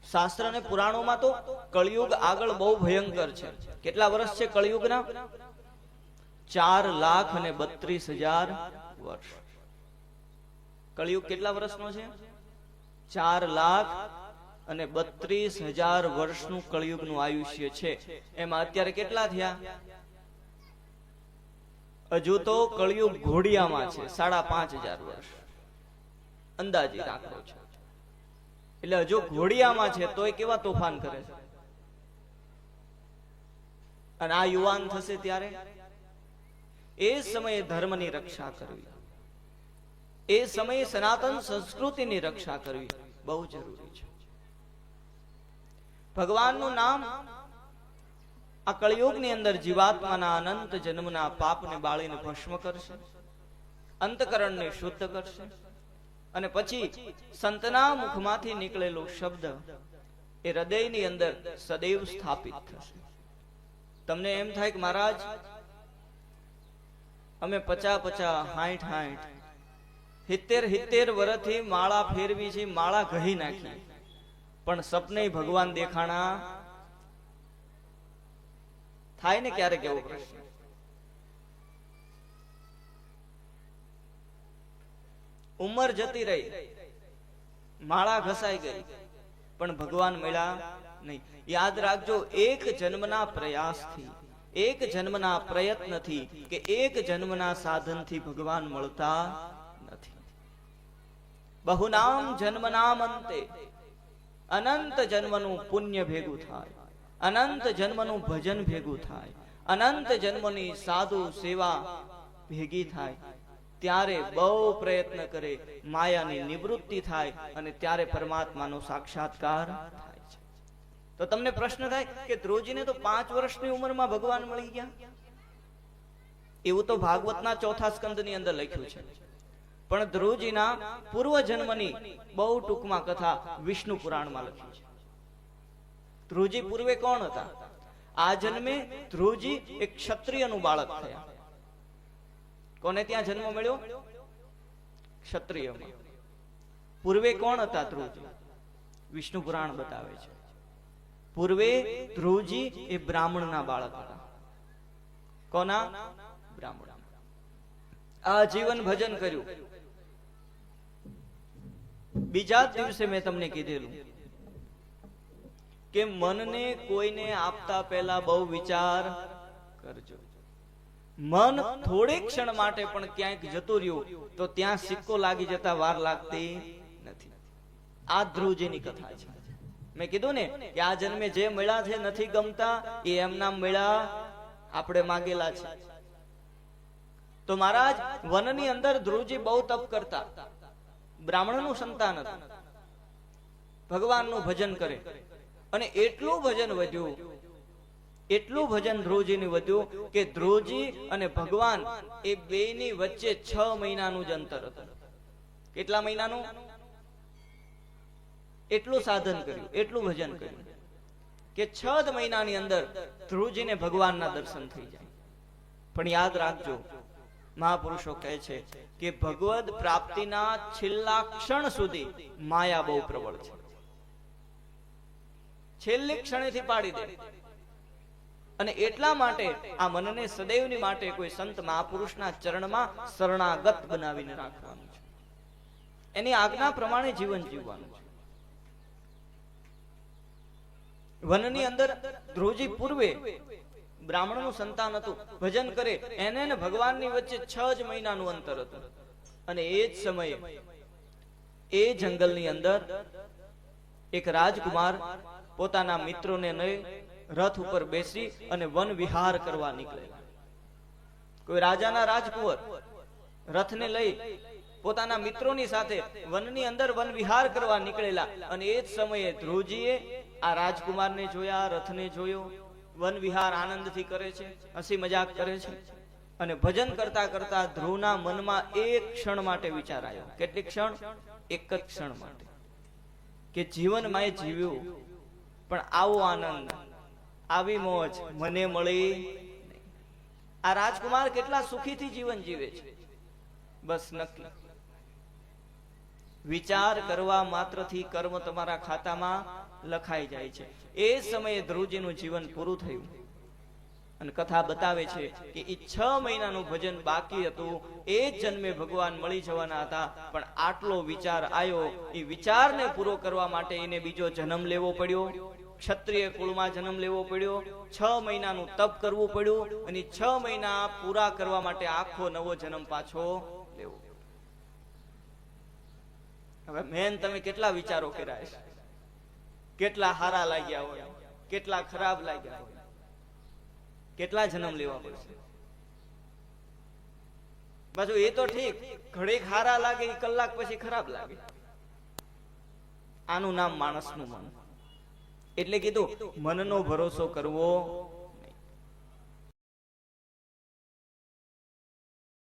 શાસ્ત્ર અને પુરાણોમાં તો કળિયુગ આગળ બહુ ભયંકર છે. કેટલા વર્ષ છે કળિયુગના? 4,32,000 વર્ષ. કળિયુગ કેટલા વર્ષનો છે? 4,32,000 વર્ષનું કળિયુગનું આયુષ્ય છે. એમાં અત્યારે કેટલા થયા? હજુ તો કળિયુગ ઘોડિયામાં છે 5,500 વર્ષ અંદાજિત આંકડો છે. એટલે હજુ ઘોડિયામાં છે તોય કેવા તોફાન કરે છે. અને આ યુવાન થશે ત્યારે એ સમયે ધર્મની રક્ષા કરવી, એ સમયે સનાતન સંસ્કૃતિની રક્ષા કરવી બહુ જરૂરી છે. ભગવાનનું નામ આ કળિયુગની અંદર જીવાત્માના અનંત જન્મના પાપને બાળીને ભસ્મ કરશે, અંતકરણને શુદ્ધ કરશે, અને પછી સંતના મુખમાંથી નીકળેલો શબ્દ એ હૃદયની અંદર સદૈવ સ્થાપિત થશે. તમને એમ થાય કે મહારાજ અમે 50-50, 60-60, 70-70 વર્ષથી માળા ફેરવી છે, માળા ઘહી નાખી, પણ સપને ભગવાન દેખાણા થાય ને ક્યારેક એવો પ્રશ્ન. ઉંમર જતી રહી, માળા ઘસાઈ ગઈ, પણ ભગવાન મળ્યા નહીં. યાદ રાખજો, એક જન્મના પ્રયાસથી, એક જન્મના પ્રયત્નથી કે એક જન્મના સાધનથી ભગવાન મળતા નથી. બહુનામ જન્મનામ અંતે અનંત જન્મનું પુણ્ય ભેગું થાય, અનંત જન્મનું ભજન ભેગું થાય, અનંત જન્મની સાધુ સેવા ભેગી થાય, ત્યારે બહુ પ્રયત્ન કરે, માયાની નિવૃત્તિ થાય અને ત્યારે પરમાત્માનો સાક્ષાત્કાર થાય છે. તો તમને પ્રશ્ન થાય કે ધ્રુવજીને તો 5 વર્ષની ઉંમરમાં ભગવાન મળી ગયા. એવું તો ભાગવતના 4થા સ્કંદની અંદર લખ્યું છે, પણ ધ્રુવજીના પૂર્વ જન્મની બહુ ટૂંકમાં કથા વિષ્ણુ પુરાણમાં લખી છે. ધ્રુવજી પૂર્વે કોણ હતા? આ જન્મે ધ્રુવજી એક ક્ષત્રિયનું બાળક થયા. કોને ત્યાં જન્મ મળ્યો? ક્ષત્રિયમાં. પૂર્વે કોણ હતા ધ્રુવજી? વિષ્ણુ પુરાણ બતાવે છે, પૂર્વે ધ્રુવજી એ બ્રાહ્મણના બાળક હતા. કોના? બ્રાહ્મણ. આ જીવન ભજન કર્યું. બીજા દિવસે મેં તમને કીધેલું કે મનને કોઈને આપતા પહેલા બહુ વિચાર કરજો. મન થોડી ક્ષણ માટે પણ ક્યાંક જતું રહ્યું તો ત્યાં સિક્કો લાગી જતા વાર લાગતી નથી. આ ધ્રુવજીની કથા છે. મેં કીધું ને કે આ જન્મે જે મળ્યા છે નથી ગમતા, એ એમના મળ્યા આપણે માંગેલા છે. તો મહારાજ વનની અંદર ધ્રુવજી બહુ તપ કરતા, બ્રાહ્મણનું સંતાન હતું, ભગવાનનું ભજન કરે, અને એટલું ભજન વધ્યું, એટલું ભજન ધ્રુવજીને વધ્યું કે ધ્રુવજી અને ભગવાન એ બેની વચ્ચે 6 મહિનાનું જ અંતર હતું. કેટલા મહિનાનું? એટલું સાધન કર્યું, એટલું ભજન કર્યું કે 6 મહિનાની અંદર ધ્રુવજીને ભગવાનના દર્શન થઈ જાય. પણ યાદ રાખજો, મહાપુરુષો કહે છે કે ભગવદ પ્રાપ્તિના છેલ્લા ક્ષણ સુધી માયા બહુ પ્રબળ છે. છેલ્લી ક્ષણેથી પાડી દે. અને એટલા માટે આ મનને સદૈવની માટે કોઈ સંત મહાપુરુષના ચરણમાં શરણાગત બનાવીને રાખવાનું છે. એની આજ્ઞા પ્રમાણે જીવન જીવવાનું છે. વનની અંદર ધ્રુવજી પૂર્વે બ્રાહ્મણનું સંતાન હતું, ભજન કરે, એને ને ભગવાનની વચ્ચે 6 જ મહિનાનું અંતર હતું. અને એ જ સમયે એ જંગલની અંદર એક રાજકુમાર પોતાના મિત્રોને લઈ રથ ઉપર બેસી અને વન વિહાર કરવા નીકળેલા. કોઈ રાજાના રાજકુંવર રથને લઈ પોતાના મિત્રોની સાથે વનની અંદર વન વિહાર કરવા નીકળેલા. અને એ જ સમયે ધ્રુવજીએ આ રાજકુમારને જોયા, રથને જોયો, વન વિહાર આનંદથી કરે છે, હસી મજાક કરે છે. અને ભજન કરતા કરતા ધ્રુવના મનમાં એક ક્ષણ માટે વિચાર આવ્યો. કેટલી ક્ષણ? એક જ ક્ષણ માટે, કે જીવનમાં એ જીવ્યું, પણ આવો આનંદ, આવી મોજ મને મળી. આ રાજકુમાર કેટલા સુખીથી જીવન જીવે છે, બસ નક્કી. વિચાર કરવા માત્રથી કર્મ તમારા ખાતામાં લખાઈ જાય છે. એ સમયે ધ્રુવજીનું જીવન પૂરું થયું. અને કથા બતાવે છે કે એ 6 મહિનાનું ભજન બાકી હતું. એ જ જન્મે ભગવાન મળી જવાના હતા, પણ આટલો વિચાર આવ્યો. એ વિચારને પૂરો કરવા માટે એને બીજો જન્મ લેવો પડ્યો. ક્ષત્રિય કુળમાં જન્મ લેવો પડ્યો. 6 મહિનાનું તપ કરવું પડ્યું. અને 6 મહિના પૂરા કરવા માટે આખો નવો જન્મ પાછો લેવો. હવે મેન તમે કેટલા વિચારો કર્યા છે, કેટલા હારા લાગ્યા હોય, કેટલા ખરાબ લાગ્યા હોય, કેટલા જન્મ લેવા પડશે. પાછું એ તો ઠીક, ઘડીક હારા લાગે, કલાક પછી ખરાબ લાગે. આનું નામ માણસનું મન. એટલે કીધું મનનો ભરોસો કરવો